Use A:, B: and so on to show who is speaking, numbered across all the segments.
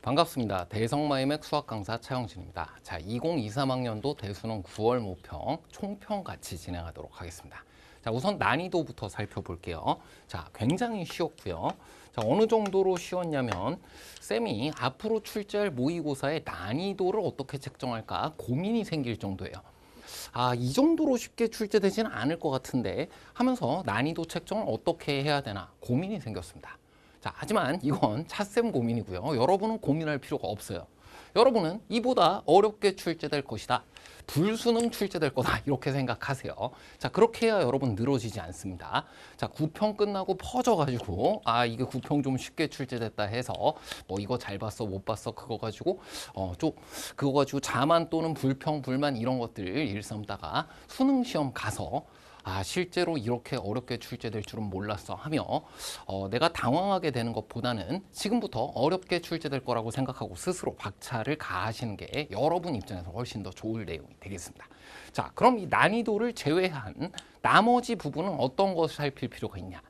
A: 반갑습니다. 대성마이맥 수학 강사 차영진입니다. 자, 2023학년도 대수능 9월 모평 총평 같이 진행하도록 하겠습니다. 자, 우선 난이도부터 살펴볼게요. 자, 굉장히 쉬웠고요. 자, 어느 정도로 쉬웠냐면 쌤이 앞으로 출제할 모의고사의 난이도를 어떻게 책정할까 고민이 생길 정도예요. 아, 이 정도로 쉽게 출제되지는 않을 것 같은데 하면서 난이도 책정을 어떻게 해야 되나 고민이 생겼습니다. 자, 하지만 이건 차쌤 고민이고요. 여러분은 고민할 필요가 없어요. 여러분은 이보다 어렵게 출제될 것이다. 불수능 출제될 거다. 이렇게 생각하세요. 자, 그렇게 해야 여러분 늘어지지 않습니다. 자, 9평 끝나고 퍼져가지고 아, 이게 9평 좀 쉽게 출제됐다 해서 뭐 이거 잘 봤어, 못 봤어 그거 가지고 그거 가지고 자만 또는 불평, 불만 이런 것들 일삼다가 수능 시험 가서 아, 실제로 이렇게 어렵게 출제될 줄은 몰랐어 하며 내가 당황하게 되는 것보다는 지금부터 어렵게 출제될 거라고 생각하고 스스로 박차를 가하시는 게 여러분 입장에서 훨씬 더 좋을 내용이 되겠습니다. 자, 그럼 이 난이도를 제외한 나머지 부분은 어떤 것을 살필 필요가 있냐?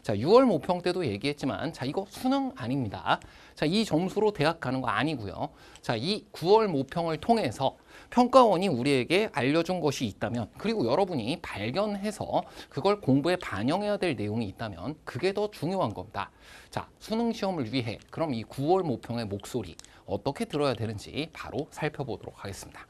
A: 자, 6월 모평 때도 얘기했지만 자, 이거 수능 아닙니다. 자, 이 점수로 대학 가는 거 아니고요. 자, 이 9월 모평을 통해서 평가원이 우리에게 알려준 것이 있다면 그리고 여러분이 발견해서 그걸 공부에 반영해야 될 내용이 있다면 그게 더 중요한 겁니다. 자, 수능 시험을 위해 그럼 이 9월 모평의 목소리 어떻게 들어야 되는지 바로 살펴보도록 하겠습니다.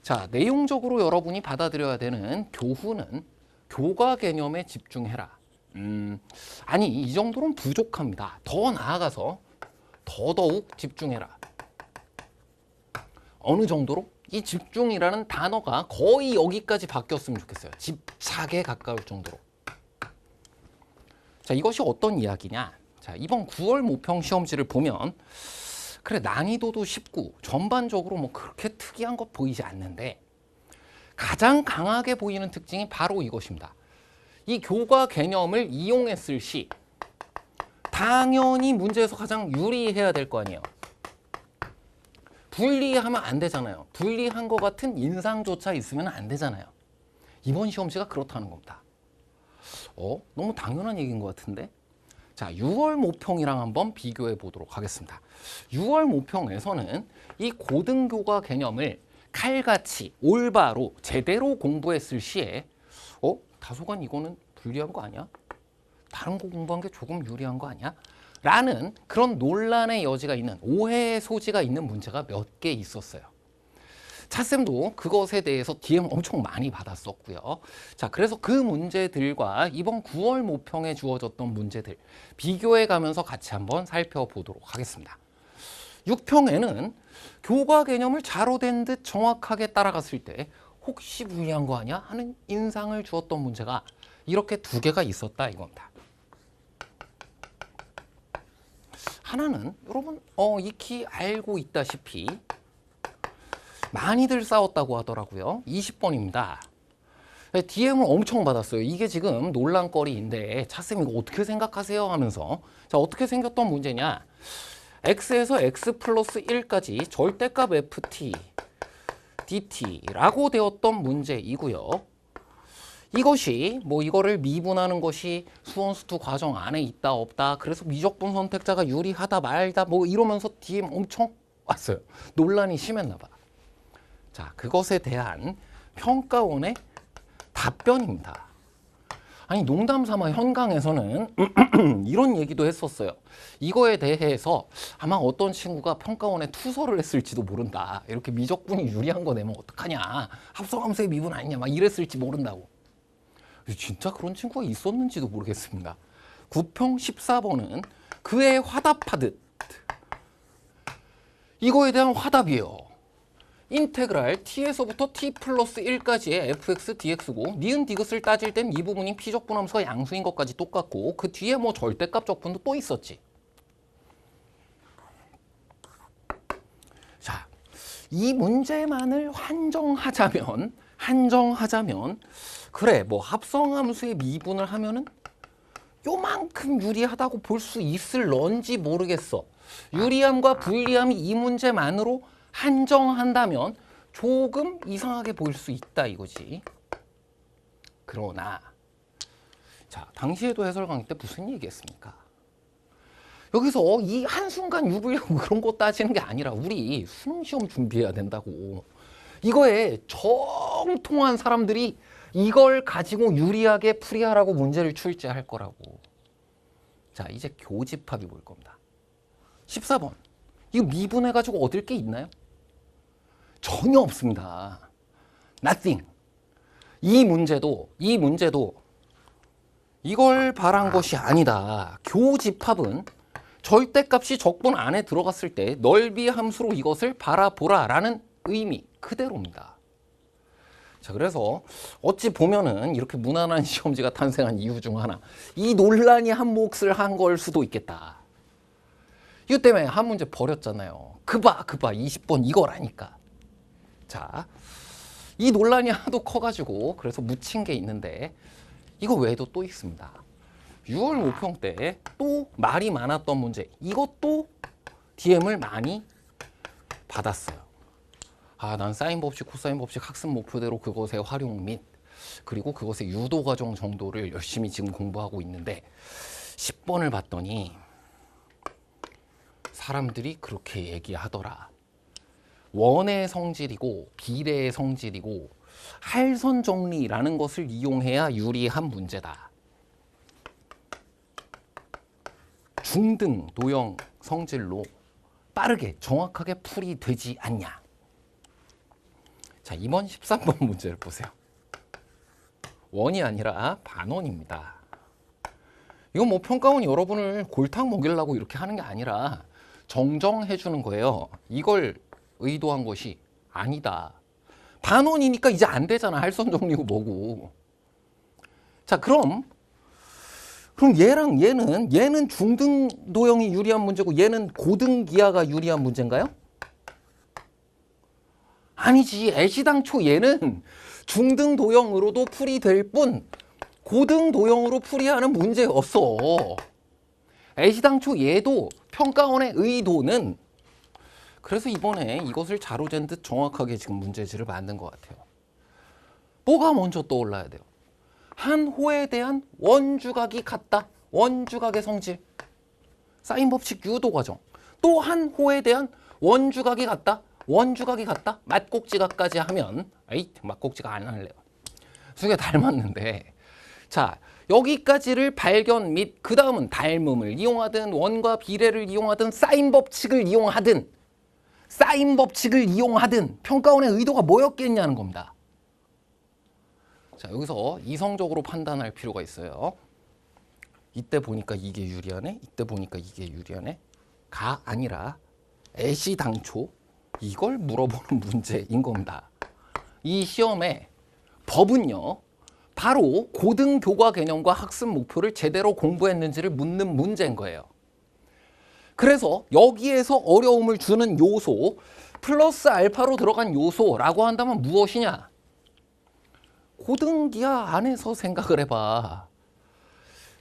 A: 자, 내용적으로 여러분이 받아들여야 되는 교훈은 교과 개념에 집중해라. 아니, 이 정도는 부족합니다. 더 나아가서 더더욱 집중해라. 어느 정도로? 이 집중이라는 단어가 거의 여기까지 바뀌었으면 좋겠어요. 집착에 가까울 정도로. 자, 이것이 어떤 이야기냐? 자, 이번 9월 모평 시험지를 보면 그래, 난이도도 쉽고 전반적으로 뭐 그렇게 특이한 것 보이지 않는데 가장 강하게 보이는 특징이 바로 이것입니다. 이 교과 개념을 이용했을 시 당연히 문제에서 가장 유리해야 될 거 아니에요. 불리하면 안 되잖아요. 불리한 것 같은 인상조차 있으면 안 되잖아요. 이번 시험지가 그렇다는 겁니다. 너무 당연한 얘기인 것 같은데? 자, 6월 모평이랑 한번 비교해 보도록 하겠습니다. 6월 모평에서는 이 고등교과 개념을 칼같이 올바로 제대로 공부했을 시에 다소간 이거는 불리한 거 아니야? 다른 거 공부한 게 조금 유리한 거 아니야? 라는 그런 논란의 여지가 있는 오해의 소지가 있는 문제가 몇 개 있었어요. 차쌤도 그것에 대해서 DM 엄청 많이 받았었고요. 자, 그래서 그 문제들과 이번 9월 모평에 주어졌던 문제들 비교해 가면서 같이 한번 살펴보도록 하겠습니다. 6평에는 교과 개념을 자로된 듯 정확하게 따라갔을 때 혹시 불리한 거 아니야? 하는 인상을 주었던 문제가 이렇게 두 개가 있었다 이겁니다. 하나는 여러분 익히 알고 있다시피 많이들 싸웠다고 하더라고요. 20번입니다. DM을 엄청 받았어요. 이게 지금 논란거리인데 차쌤 이거 어떻게 생각하세요? 하면서 자, 어떻게 생겼던 문제냐? x에서 x 플러스 1까지 절대값 ft dt라고 되었던 문제이고요. 이것이 뭐 이거를 미분하는 것이 수원수투 과정 안에 있다 없다 그래서 미적분 선택자가 유리하다 말다 뭐 이러면서 DM 엄청 왔어요. 논란이 심했나 봐. 자, 그것에 대한 평가원의 답변입니다. 아니, 농담 삼아 현강에서는 이런 얘기도 했었어요. 이거에 대해서 아마 어떤 친구가 평가원에 투서를 했을지도 모른다. 이렇게 미적분이 유리한 거 내면 어떡하냐. 합성함수의 미분 아니냐. 막 이랬을지 모른다고. 진짜 그런 친구가 있었는지도 모르겠습니다. 9평 14번은 그에 화답하듯 이거에 대한 화답이에요. 인테그랄 t에서부터 t 플러스 1까지의 fx dx고 니은 디귿을 따질 땐 이 부분이 피적분함수가 양수인 것까지 똑같고 그 뒤에 뭐 절대값 적분도 또 있었지. 자, 이 문제만을 한정하자면 그래, 뭐 합성함수의 미분을 하면은 요만큼 유리하다고 볼 수 있을런지 모르겠어. 유리함과 불리함이 이 문제만으로 한정한다면 조금 이상하게 보일 수 있다 이거지. 그러나 자, 당시에도 해설 강의 때 무슨 얘기했습니까? 여기서 이 한순간 유불력 그런 거 따지는 게 아니라 우리 수능 시험 준비해야 된다고. 이거에 정통한 사람들이 이걸 가지고 유리하게 풀이하라고 문제를 출제할 거라고. 자, 이제 교집합이 볼 겁니다. 14번. 이거 미분해가지고 얻을 게 있나요? 전혀 없습니다. Nothing. 이 문제도 이걸 바란 것이 아니다. 교집합은 절대값이 적분 안에 들어갔을 때 넓이 함수로 이것을 바라보라 라는 의미 그대로입니다. 자, 그래서 어찌 보면은 이렇게 무난한 시험지가 탄생한 이유 중 하나, 이 논란이 한 몫을 한 걸 수도 있겠다. 이것 때문에 한 문제 버렸잖아요. 그봐 20번 이거라니까. 자, 이 논란이 하도 커가지고 그래서 묻힌 게 있는데 이거 외에도 또 있습니다. 6월 모평 때 또 말이 많았던 문제, 이것도 DM을 많이 받았어요. 난 사인 법칙, 코사인 법칙 학습 목표대로 그것의 활용 및 그리고 그것의 유도 과정 정도를 열심히 지금 공부하고 있는데 10번을 봤더니 사람들이 그렇게 얘기하더라. 원의 성질이고 비례의 성질이고 할선 정리라는 것을 이용해야 유리한 문제다. 중등 도형 성질로 빠르게 정확하게 풀이되지 않냐. 자, 이번 13번 문제를 보세요. 원이 아니라 반원입니다. 이건 뭐 평가원이 여러분을 골탕 먹이려고 이렇게 하는 게 아니라 정정해 주는 거예요. 이걸 의도한 것이 아니다. 반원이니까 이제 안 되잖아. 할선 정리고 뭐고. 자, 그럼 얘랑 얘는 중등 도형이 유리한 문제고 얘는 고등 기하가 유리한 문제인가요? 아니지. 애시당초 얘는 중등 도형으로도 풀이될 뿐 고등 도형으로 풀이하는 문제였어. 애시당초 얘도 평가원의 의도는, 그래서 이번에 이것을 자로잰 듯 정확하게 지금 문제지를 만든 것 같아요. 뭐가 먼저 떠올라야 돼요? 한 호에 대한 원주각이 같다. 원주각의 성질. 사인 법칙 유도 과정. 또 한 호에 대한 원주각이 같다. 원주각이 같다. 맞곡지각까지 하면 맞곡지각 안 할래요. 두 개 닮았는데. 자, 여기까지를 발견 및 그 다음은 닮음을 이용하든 원과 비례를 이용하든 사인 법칙을 이용하든 평가원의 의도가 뭐였겠냐는 겁니다. 자, 여기서 이성적으로 판단할 필요가 있어요. 이때 보니까 이게 유리하네, 이때 보니까 이게 유리하네 가 아니라 애시당초 이걸 물어보는 문제인 겁니다. 이 시험의 법은요, 바로 고등 교과 개념과 학습 목표를 제대로 공부했는지를 묻는 문제인 거예요. 그래서 여기에서 어려움을 주는 요소, 플러스 알파로 들어간 요소라고 한다면 무엇이냐? 고등기하 안에서 생각을 해봐.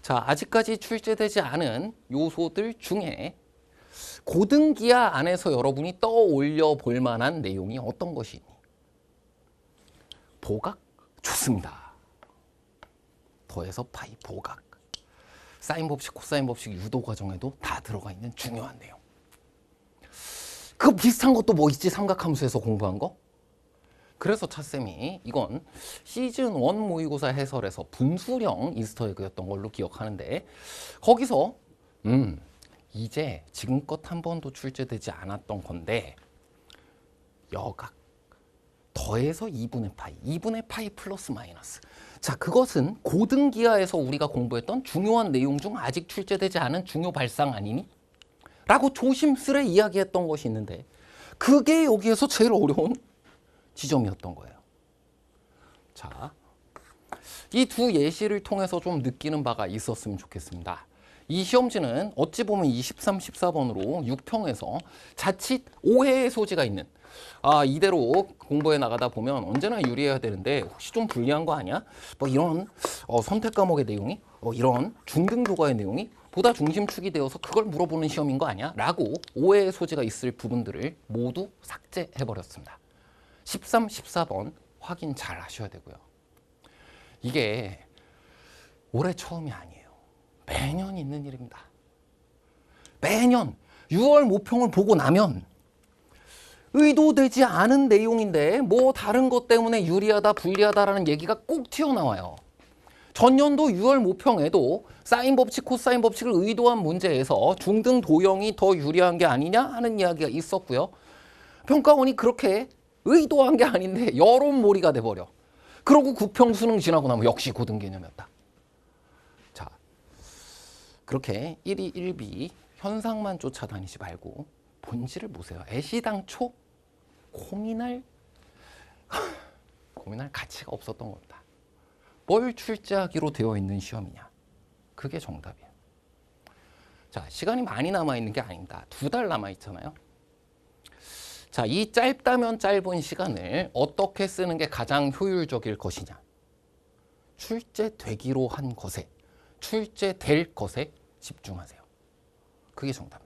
A: 자, 아직까지 출제되지 않은 요소들 중에 고등기하 안에서 여러분이 떠올려 볼 만한 내용이 어떤 것이 있니? 보각? 좋습니다. 더해서 파이 보각. 사인 법칙, 코사인 법칙 유도 과정에도 다 들어가 있는 중요한 내용. 그 비슷한 것도 뭐 있지? 삼각함수에서 공부한 거? 그래서 차쌤이 이건 시즌 1 모의고사 해설에서 분수령 이스터에그였던 걸로 기억하는데, 거기서 이제 지금껏 한 번도 출제되지 않았던 건데, 여각 더해서 2분의 파이, 2분의 파이 플러스 마이너스. 자, 그것은 고등기하에서 우리가 공부했던 중요한 내용 중 아직 출제되지 않은 중요 발상 아니니? 라고 조심스레 이야기했던 것이 있는데, 그게 여기에서 제일 어려운 지점이었던 거예요. 자, 이 두 예시를 통해서 좀 느끼는 바가 있었으면 좋겠습니다. 이 시험지는 어찌 보면 23, 14번으로 6평에서 자칫 오해의 소지가 있는, 이대로 공부해 나가다 보면 언제나 유리해야 되는데 혹시 좀 불리한 거 아니야? 뭐 이런 선택 과목의 내용이 이런 중등 교과의 내용이 보다 중심축이 되어서 그걸 물어보는 시험인 거 아니야? 라고 오해의 소지가 있을 부분들을 모두 삭제해 버렸습니다. 13, 14번 확인 잘 하셔야 되고요. 이게 올해 처음이 아니에요. 매년 있는 일입니다. 매년 6월 모평을 보고 나면 의도되지 않은 내용인데 뭐 다른 것 때문에 유리하다 불리하다라는 얘기가 꼭 튀어나와요. 전년도 6월 모평에도 사인 법칙, 코사인 법칙을 의도한 문제에서 중등 도형이 더 유리한 게 아니냐 하는 이야기가 있었고요. 평가원이 그렇게 의도한 게 아닌데 여론몰이가 돼버려. 그러고 국평 수능 지나고 나면 역시 고등 개념이었다. 자, 그렇게 1위 1비 현상만 쫓아다니지 말고 본질을 보세요. 애시당초 고민할 가치가 없었던 겁니다. 뭘 출제하기로 되어 있는 시험이냐. 그게 정답이에요. 자, 시간이 많이 남아있는 게 아닙니다. 2달 남아있잖아요. 자, 이 짧다면 짧은 시간을 어떻게 쓰는 게 가장 효율적일 것이냐. 출제되기로 한 것에, 출제될 것에 집중하세요. 그게 정답입니다.